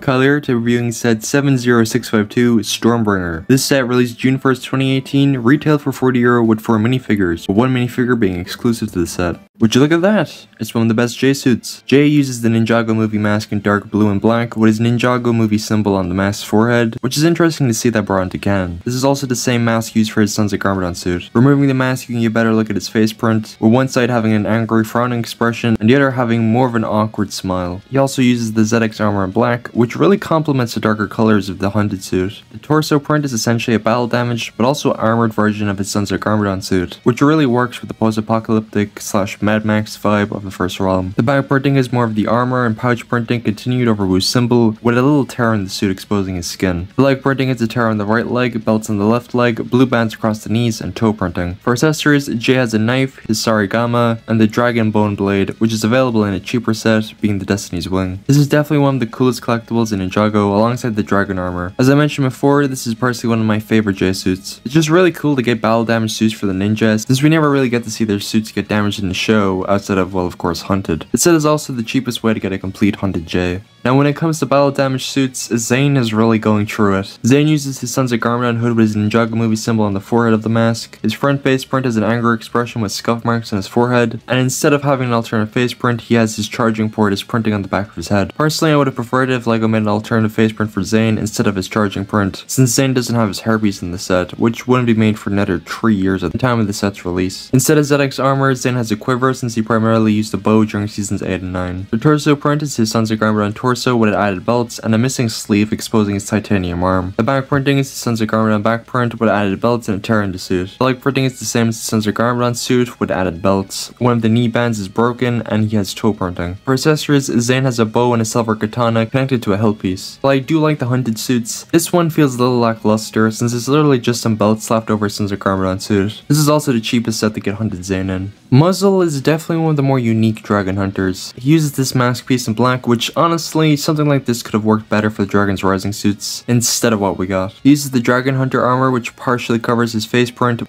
Kyler to reviewing set 70652 Stormbringer. This set released June 1st, 2018, retailed for €40 with 4 minifigures, with 1 minifigure being exclusive to the set. Would you look at that? It's one of the best Jay suits. Jay uses the Ninjago movie mask in dark blue and black with his Ninjago movie symbol on the mask's forehead, which is interesting to see that brought into canon. This is also the same mask used for his Sons of Garmadon suit. Removing the mask, you can get a better look at his face print, with one side having an angry frowning expression and the other having more of an awkward smile. He also uses the ZX armor in black, which really complements the darker colors of the hunted suit. The torso print is essentially a battle damaged but also armored version of his Sons of Garmadon suit, which really works with the post-apocalyptic / Mad Max vibe of the first realm. The back printing is more of the armor and pouch printing continued over Wu's symbol, with a little tear in the suit exposing his skin. The leg printing is a tear on the right leg, belts on the left leg, blue bands across the knees, and toe printing. For accessories, Jay has a knife, his Sarigama, and the Dragon Bone Blade, which is available in a cheaper set, being the Destiny's Wing. This is definitely one of the coolest collectibles in Ninjago, alongside the Dragon Armor. As I mentioned before, this is personally one of my favorite Jay suits. It's just really cool to get battle damage suits for the ninjas, since we never really get to see their suits get damaged in the show, outside of, well, of course, Hunted. This set is also the cheapest way to get a complete Hunted Jay. Now when it comes to battle damage suits, Zane is really going through it. Zane uses his Sons of Garmadon hood with his Ninjago movie symbol on the forehead of the mask. His front face print has an angry expression with scuff marks on his forehead, and instead of having an alternate face print, he has his charging port as printing on the back of his head. Personally, I would have preferred if LEGO made an alternative face print for Zane instead of his charging print, since Zane doesn't have his hairpiece in the set, which wouldn't be made for another 3 years at the time of the set's release. Instead of ZX armor, Zane has a quiver since he primarily used a bow during seasons 8 and 9. The torso print is his Sons of Garmadon torso with added belts and a missing sleeve exposing his titanium arm. The back printing is the Sons of Garmadon back print with added belts and a tear in the suit. The leg printing is the same as the Sons of Garmadon suit with added belts. One of the knee bands is broken and he has toe printing. For accessories, Zane has a bow and a silver katana connected to a hilt piece. While I do like the hunted suits, this one feels a little lackluster since it's literally just some belts slapped over Sons of Garmadon suit. This is also the cheapest set to get hunted Zane in. Muzzle is definitely one of the more unique dragon hunters. He uses this mask piece in black, which honestly, something like this could have worked better for the Dragon's Rising suits instead of what we got. He uses the Dragon Hunter armor, which partially covers his face print,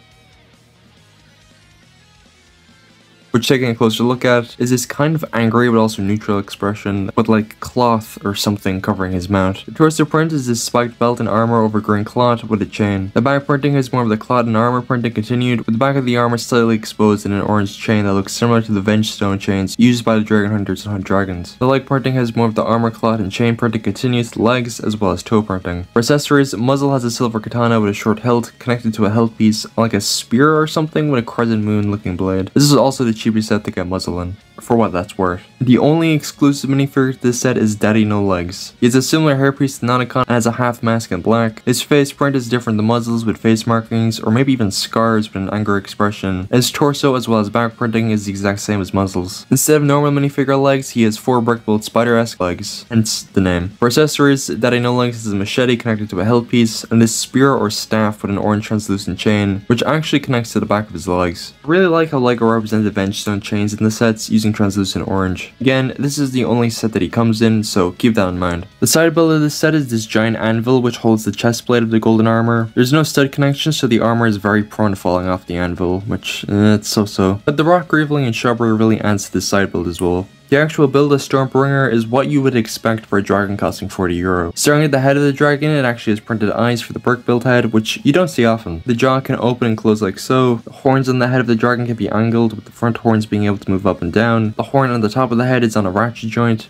which, taking a closer look at, is this kind of angry but also neutral expression with like cloth or something covering his mouth. The torso print is this spiked belt and armor over green cloth with a chain. The back printing is more of the cloth and armor printing continued, with the back of the armor slightly exposed in an orange chain that looks similar to the Vengestone chains used by the dragon hunters to hunt dragons. The leg printing has more of the armor cloth and chain printing continues to the legs as well as toe printing. For accessories, Muzzle has a silver katana with a short hilt connected to a hilt piece like a spear or something with a crescent moon looking blade. This is also the cheapest set to get Muzzle in, for what that's worth. The only exclusive minifigure to this set is Daddy No Legs. He has a similar hairpiece to Nanakon and has a half mask in black. His face print is different than Muzzle's with face markings or maybe even scars with an angry expression. His torso as well as back printing is the exact same as Muzzle's. Instead of normal minifigure legs, he has 4 brick-built spider-esque legs, hence the name. For accessories, Daddy No Legs has a machete connected to a hilt piece and this spear or staff with an orange translucent chain, which actually connects to the back of his legs. I really like how LEGO represented Vengestone chains in the sets using translucent orange. Again, this is the only set that he comes in, so keep that in mind. The side build of this set is this giant anvil which holds the chest plate of the golden armor. There's no stud connection, so the armor is very prone to falling off the anvil, which it's so-so. But the rock greveling and shrubbery really adds to this side build as well. The actual build of Stormbringer is what you would expect for a dragon costing €40. Starting at the head of the dragon, it actually has printed eyes for the brick built head, which you don't see often. The jaw can open and close like so. The horns on the head of the dragon can be angled, with the front horns being able to move up and down. The horn on the top of the head is on a ratchet joint,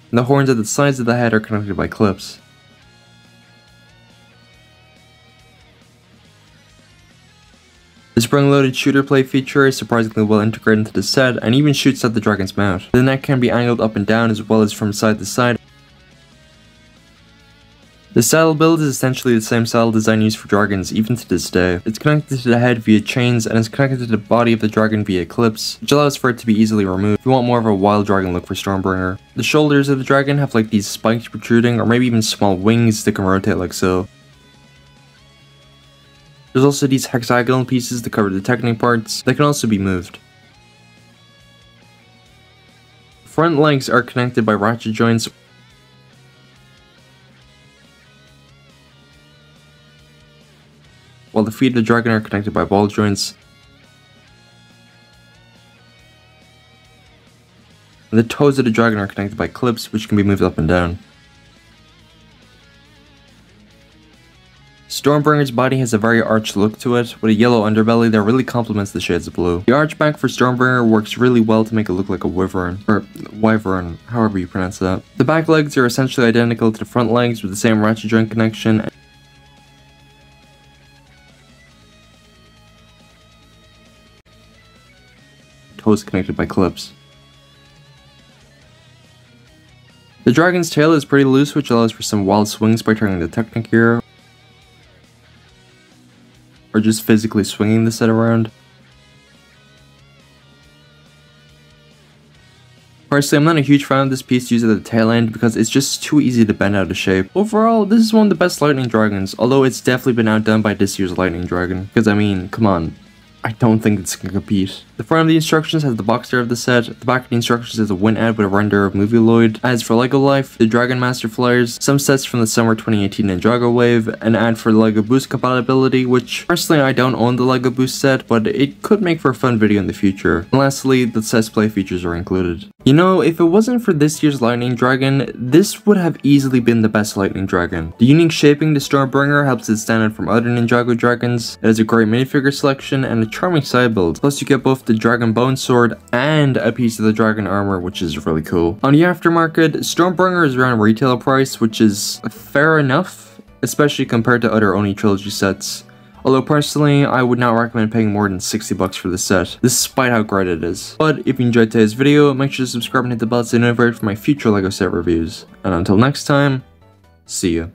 and the horns at the sides of the head are connected by clips. The spring-loaded shooter plate feature is surprisingly well integrated into the set and even shoots at the dragon's mouth. The neck can be angled up and down as well as from side to side. The saddle build is essentially the same saddle design used for dragons even to this day. It's connected to the head via chains and is connected to the body of the dragon via clips, which allows for it to be easily removed if you want more of a wild dragon look for Stormbringer. The shoulders of the dragon have like these spikes protruding or maybe even small wings that can rotate like so. There's also these hexagonal pieces that cover the technique parts that can also be moved. Front legs are connected by ratchet joints, while the feet of the dragon are connected by ball joints. And the toes of the dragon are connected by clips which can be moved up and down. Stormbringer's body has a very arched look to it, with a yellow underbelly that really complements the shades of blue. The arch back for Stormbringer works really well to make it look like a wyvern, or wyvern, however you pronounce that. The back legs are essentially identical to the front legs with the same ratchet joint connection. Toes connected by clips. The dragon's tail is pretty loose, which allows for some wild swings by turning the Technic here, or just physically swinging the set around. Personally, I'm not a huge fan of this piece used at the tail end because it's just too easy to bend out of shape. Overall, this is one of the best lightning dragons, although it's definitely been outdone by this year's lightning dragon. Because I mean, come on. I don't think it's gonna compete. The front of the instructions has the box art of the set, the back of the instructions is a win ad with a render of Movie Lloyd. As for LEGO Life, the Dragon Master flyers, some sets from the summer 2018 Ninjago wave, an ad for LEGO Boost compatibility, which personally I don't own the LEGO Boost set, but it could make for a fun video in the future. And lastly, the set's play features are included. You know, if it wasn't for this year's Lightning Dragon, this would have easily been the best Lightning Dragon. The unique shaping to Stormbringer helps it stand out from other Ninjago dragons. It has a great minifigure selection and a charming side build. Plus you get both the Dragon Bone Sword and a piece of the Dragon Armor, which is really cool. On the aftermarket, Stormbringer is around retail price, which is fair enough, especially compared to other Oni Trilogy sets. Although personally, I would not recommend paying more than 60 bucks for this set, despite how great it is. But if you enjoyed today's video, make sure to subscribe and hit the bell to be notified for my future LEGO set reviews. And until next time, see ya.